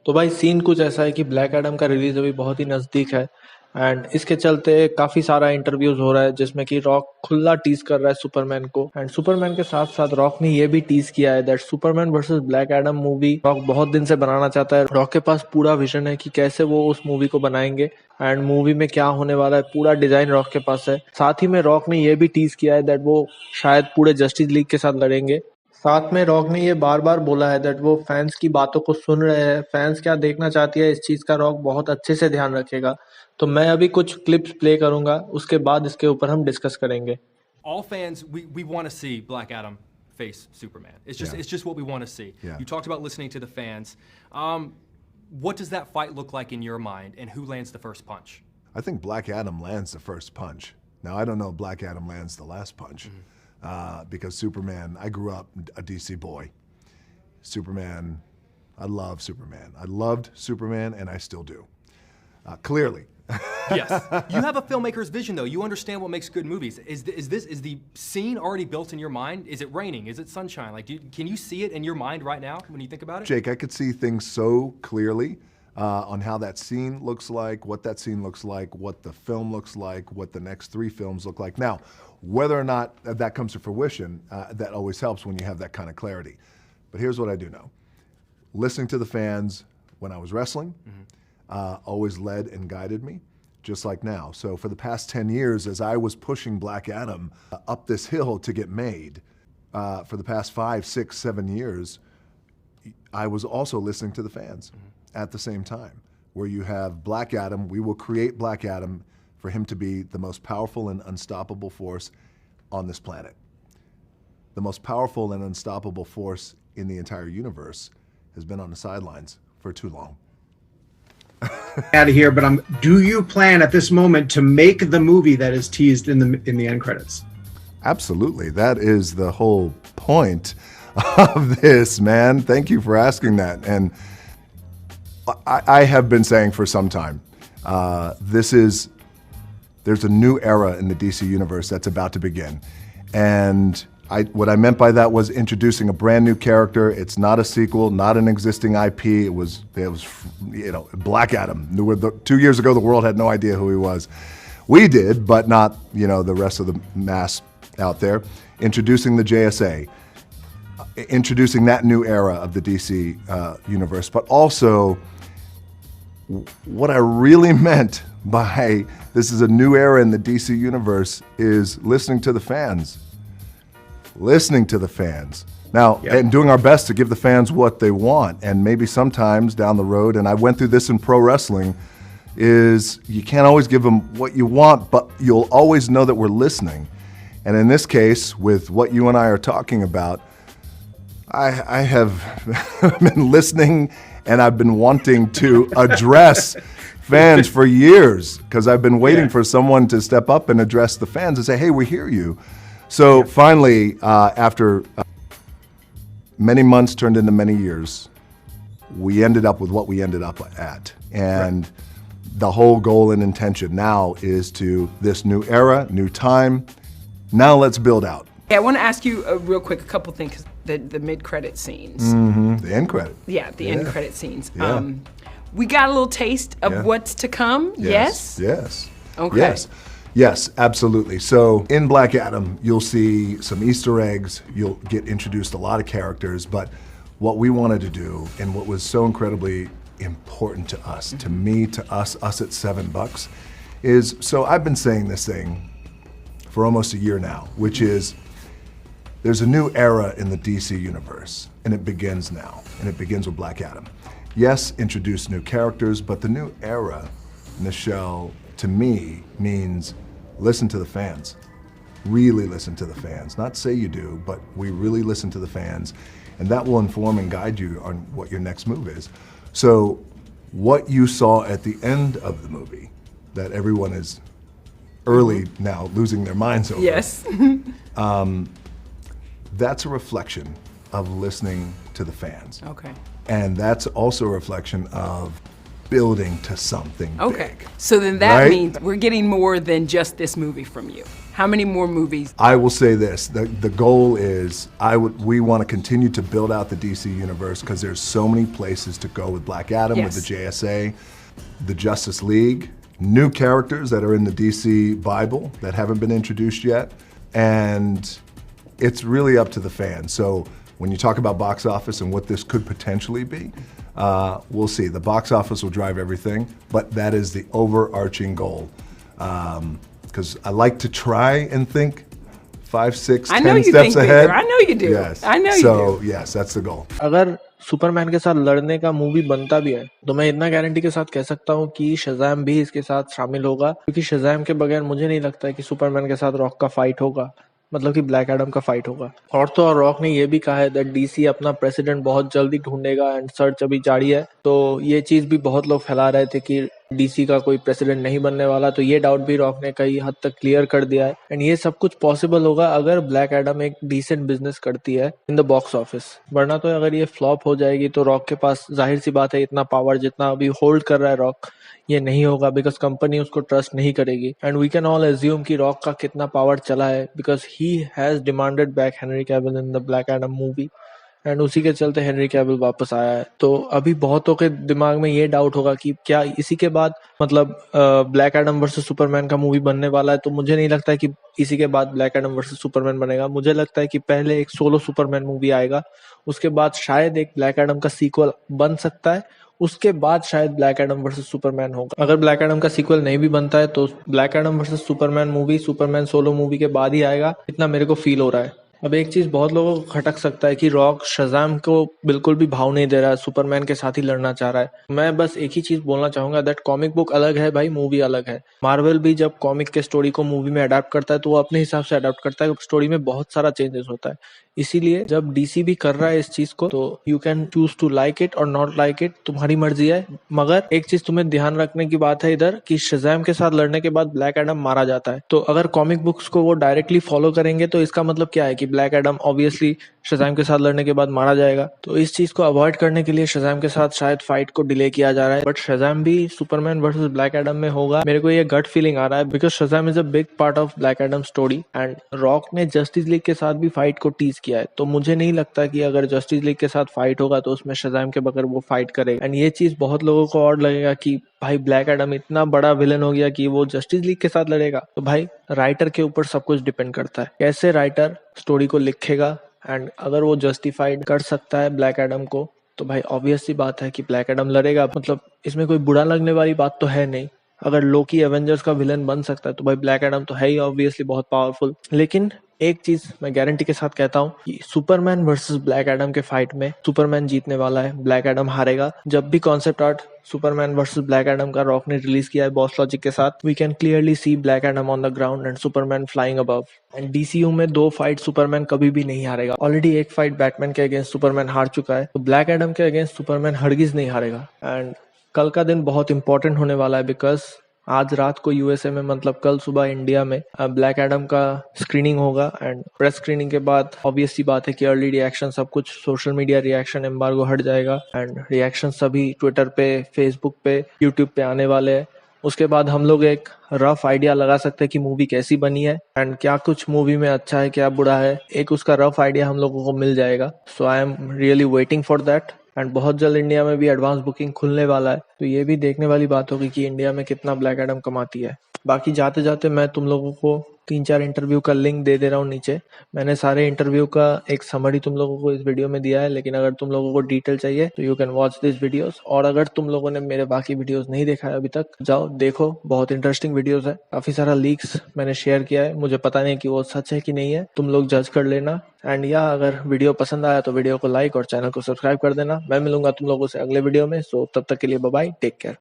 तो भाई सीन कुछ ऐसा है कि ब्लैक एडम का रिलीज अभी बहुत ही नज़दीक है एंड इसके चलते काफ़ी सारा इंटरव्यूज हो रहा है जिसमें कि रॉक खुला टीज कर रहा है सुपरमैन को। एंड सुपरमैन के साथ साथ रॉक ने ये भी टीज किया है that Superman versus Black Adam movie rock बहुत दिन से बनाना चाहता है। रॉक के पास पूरा विजन है कि कैसे वो उस मूवी को बनाएंगे एंड मूवी में क्या होने वाला है, पूरा डिजाइन रॉक के पास है। साथ ही में रॉक ने ये भी टीज किया है दैट वो शायद पूरे जस्टिस लीग के साथ लड़ेंगे। साथ में रॉक ने ये बार-बार बोला है दैट वो फैंस की बातों को सुन रहे हैं, फैंस क्या देखना चाहती है इस चीज़ का रॉक बहुत अच्छे से ध्यान रखेगा। तो मैं अभी कुछ क्लिप्स प्ले करूँगा, उसके बाद इसके ऊपर हम डिस्कस करेंगे। All fans, we want to see Black Adam face Superman. It's just what we want to see. Yeah. You talked about listening to the fans. What does that fight look like in your mind, and who lands the first punch? I think Black Adam lands the first punch. Now, I don't know if Black Adam lands the last punch because Superman, I grew up a DC boy. Superman, I love Superman. I loved Superman, and I still do. Clearly. Yes. You have a filmmaker's vision, though. You understand what makes good movies. Is the scene already built in your mind? Is it raining? Is it sunshine? Like, can you see it in your mind right now when you think about it? Jake, I could see things so clearly on how that scene looks like, what that scene looks like, what the film looks like, what the next 3 films look like. Now, whether or not that comes to fruition, that always helps when you have that kind of clarity. But here's what I do know. Listening to the fans when I was wrestling always led and guided me, just like now. So for the past 10 years, as I was pushing Black Adam up this hill to get made, for the past 5, 6, 7 years, I was also listening to the fans at the same time. Where you have Black Adam, we will create Black Adam for him to be the most powerful and unstoppable force on this planet. The most powerful and unstoppable force in the entire universe has been on the sidelines for too long. Out of here, but do you plan at this moment to make the movie that is teased in the end credits? Absolutely. That is the whole point of this, man. Thank you for asking that. And I have been saying for some time, there's a new era in the DC universe that's about to begin. And what I meant by that was introducing a brand new character. It's not a sequel, not an existing IP. It was Black Adam. 2 years ago, the world had no idea who he was. We did, but not, the rest of the mass out there. Introducing the JSA, introducing that new era of the DC universe, but also what I really meant by this is a new era in the DC universe is listening to the fans. Listening to the fans. Now, and doing our best to give the fans what they want. And maybe sometimes down the road, and I went through this in pro wrestling, is you can't always give them what you want, but you'll always know that we're listening. And in this case, with what you and I are talking about, I have been listening and I've been wanting to address fans for years because I've been waiting for someone to step up and address the fans and say, hey, we hear you. So finally, after many months turned into many years, we ended up with what we ended up at. And the whole goal and intention now is to this new era, new time. Now let's build out. I want to ask you real quick a couple things. The mid-credit scenes. The end credit. Yeah, the end credit scenes. Yeah. We got a little taste of what's to come. Yes? Yes. Okay. Yes, absolutely. So in Black Adam, you'll see some Easter eggs. You'll get introduced a lot of characters. But what we wanted to do, and what was so incredibly important to us, to me, to us at $7, is so I've been saying this thing for almost a year now, which is there's a new era in the DC universe, and it begins now, and it begins with Black Adam. Yes, introduce new characters, but the new era, Nichelle, to me, means listen to the fans. Really listen to the fans. Not say you do, but we really listen to the fans, and that will inform and guide you on what your next move is. So what you saw at the end of the movie, that everyone is early now losing their minds over. Yes. That's a reflection of listening to the fans. Okay. And that's also a reflection of building to something Okay. big. So then that Right? means we're getting more than just this movie from you. How many more movies? I will say this: the goal is we want to continue to build out the DC universe because there's so many places to go with Black Adam, with the JSA, the Justice League, new characters that are in the DC Bible that haven't been introduced yet, and it's really up to the fans. So when you talk about box office and what this could potentially be, we'll see. The box office will drive everything, but that is the overarching goal. Because I like to try and think 5, 6, 10 steps ahead. I know you do. Yes. I know you do. So yes, that's the goal. अगर Superman के साथ लड़ने का movie बनता भी है तो मैं इतना गारंटी के साथ कह सकता हूँ कि शज़ाम भी इसके साथ शामिल होगा, क्योंकि शज़ाम के बगैर मुझे नहीं लगता है कि सुपरमैन के साथ रॉक का फाइट होगा, मतलब कि ब्लैक एडम का फाइट होगा। और तो और रॉक ने ये भी कहा है दैट डीसी अपना प्रेसिडेंट बहुत जल्दी ढूंढेगा एंड सर्च अभी जारी है। तो ये चीज भी बहुत लोग फैला रहे थे कि डीसी का कोई प्रेसिडेंट नहीं बनने वाला, तो ये डाउट भी रॉक ने कई हद तक क्लियर कर दिया है। एंड ये सब कुछ पॉसिबल होगा अगर ब्लैक एडम एक डिसेंट बिजनेस करती है इन द बॉक्स ऑफिस, वरना तो अगर ये फ्लॉप हो जाएगी तो रॉक के पास जाहिर सी बात है इतना पावर जितना अभी होल्ड कर रहा है रॉक, ये नहीं होगा बिकॉज कंपनी उसको ट्रस्ट नहीं करेगी। And we can all assume कि रॉक का कितना पावर चला है because he has demanded back Henry Cavill in the Black Adam movie, and उसी के चलते हेनरी कैविल वापस आया है। तो अभी बहुतों के दिमाग में ये डाउट होगा कि क्या इसी के बाद मतलब ब्लैक एडम वर्सेस सुपरमैन का मूवी बनने वाला है। तो मुझे नहीं लगता है कि इसी के बाद ब्लैक एडम वर्सेस सुपरमैन बनेगा। मुझे लगता है कि पहले एक सोलो सुपरमैन मूवी आएगा, उसके बाद शायद एक ब्लैक एडम का सीक्वल बन सकता है, उसके बाद शायद ब्लैक एडम वर्सेस सुपरमैन होगा। अगर ब्लैक एडम का सीक्वल नहीं भी बनता है तो black Adam versus Superman movie Superman solo movie के बाद ही आएगा, इतना मेरे को फील हो रहा है। अब एक चीज बहुत लोगों को खटक सकता है कि रॉक शज़ाम को बिल्कुल भी भाव नहीं दे रहा है, सुपरमैन के साथ ही लड़ना चाह रहा है। मैं बस एक ही चीज बोलना चाहूंगा दैट कॉमिक बुक अलग है भाई, मूवी अलग है। मार्वल भी जब कॉमिक के स्टोरी को मूवी में अडेप्ट करता है तो वो अपने हिसाब से अडेप्ट करता है, स्टोरी में बहुत सारा चेंजेस होता है। इसीलिए जब डीसी भी कर रहा है इस चीज को तो you can choose to like it और नॉट लाइक इट, तुम्हारी मर्जी है। मगर एक चीज तुम्हें ध्यान रखने की बात है इधर कि शज़ाम के साथ लड़ने के बाद ब्लैक एडम मारा जाता है। तो अगर कॉमिक बुक्स को वो डायरेक्टली फॉलो करेंगे तो इसका मतलब क्या है कि ब्लैक एडम ऑब्वियसली शज़ाम के साथ लड़ने के बाद मारा जाएगा। तो इस चीज को अवॉइड करने के लिए शज़ाम के साथ शायद फाइट को डिले किया जा रहा है, बट शज़ाम भी सुपरमैन वर्सेस ब्लैक एडम में होगा। मेरे को ये गट फीलिंग आ रहा है because Shazam is a big part of black Adam story and rock ने जस्टिस लीग के साथ भी फाइट को टीज किया है। तो मुझे नहीं लगता कि अगर जस्टिस लीग के साथ फाइट होगा तो उसमें शज़ाम के बगैर वो फाइट करेगा। एंड ये चीज बहुत लोगों को और लगेगा कि भाई ब्लैक एडम इतना बड़ा विलन हो गया कि वो जस्टिस लीग के साथ लड़ेगा। तो भाई राइटर के ऊपर सब कुछ डिपेंड करता है, कैसे राइटर स्टोरी को लिखेगा। एंड अगर वो जस्टिफाइड कर सकता है ब्लैक एडम को तो भाई ऑब्वियस सी बात है कि ब्लैक एडम लड़ेगा। मतलब इसमें कोई बुरा लगने वाली बात तो है नहीं। अगर लोकी एवेंजर्स का विलन बन सकता है तो भाई ब्लैक एडम तो है ही ऑब्वियसली बहुत पावरफुल। लेकिन एक चीज मैं गारंटी के साथ कहता हूँ कि सुपरमैन वर्सेस ब्लैक एडम के फाइट में सुपरमैन जीतने वाला है, ब्लैक एडम हारेगा। जब भी concept art Superman versus Black Adam का रॉक ने रिलीज किया है बॉस लॉजिक के साथ, we can clearly see Black Adam on the ground and Superman flying above. And DCU में 2 फाइट सुपरमैन कभी भी नहीं हारेगा। ऑलरेडी एक फाइट बैटमैन के अगेंस्ट सुपरमैन हार चुका है, तो ब्लैक एडम के अगेंस्ट सुपरमैन हरगिज नहीं हारेगा। एंड कल का दिन बहुत इंपॉर्टेंट होने वाला है बिकॉज आज रात को यूएसए में मतलब कल सुबह इंडिया में ब्लैक एडम का स्क्रीनिंग होगा। एंड प्रेस स्क्रीनिंग के बाद ऑब्वियस सी बात है कि अर्ली रिएक्शन सब कुछ सोशल मीडिया रिएक्शन एम्बार्गो हट जाएगा एंड रिएक्शन सभी ट्विटर पे, फेसबुक पे, यूट्यूब पे आने वाले हैं। उसके बाद हम लोग एक रफ आइडिया लगा सकते हैं कि मूवी कैसी बनी है एंड क्या कुछ मूवी में अच्छा है क्या बुरा है, एक उसका रफ आइडिया हम लोगों को मिल जाएगा। So I am really waiting for that. And बहुत जल्द इंडिया में भी एडवांस बुकिंग खुलने वाला है, तो ये भी देखने वाली बात होगी कि इंडिया में कितना ब्लैक एडम कमाती है। बाकी जाते जाते मैं तुम लोगों को 3-4 इंटरव्यू का लिंक दे दे रहा हूँ नीचे। मैंने सारे इंटरव्यू का एक समरी तुम लोगों को इस वीडियो में दिया है, लेकिन अगर तुम लोगों को डिटेल चाहिए तो you can watch this videos. और अगर तुम लोगों ने मेरे बाकी वीडियोस नहीं देखा है अभी तक, जाओ देखो, बहुत इंटरेस्टिंग वीडियोस है। काफी सारा लीक्स मैंने शेयर किया है, मुझे पता नहीं कि वो सच है कि नहीं है, तुम लोग जज कर लेना। एंड या अगर वीडियो पसंद आया तो वीडियो को लाइक और चैनल को सब्सक्राइब कर देना। मैं मिलूंगा तुम लोगों से अगले वीडियो में। सो तब तक के लिए बाय बाय, टेक केयर।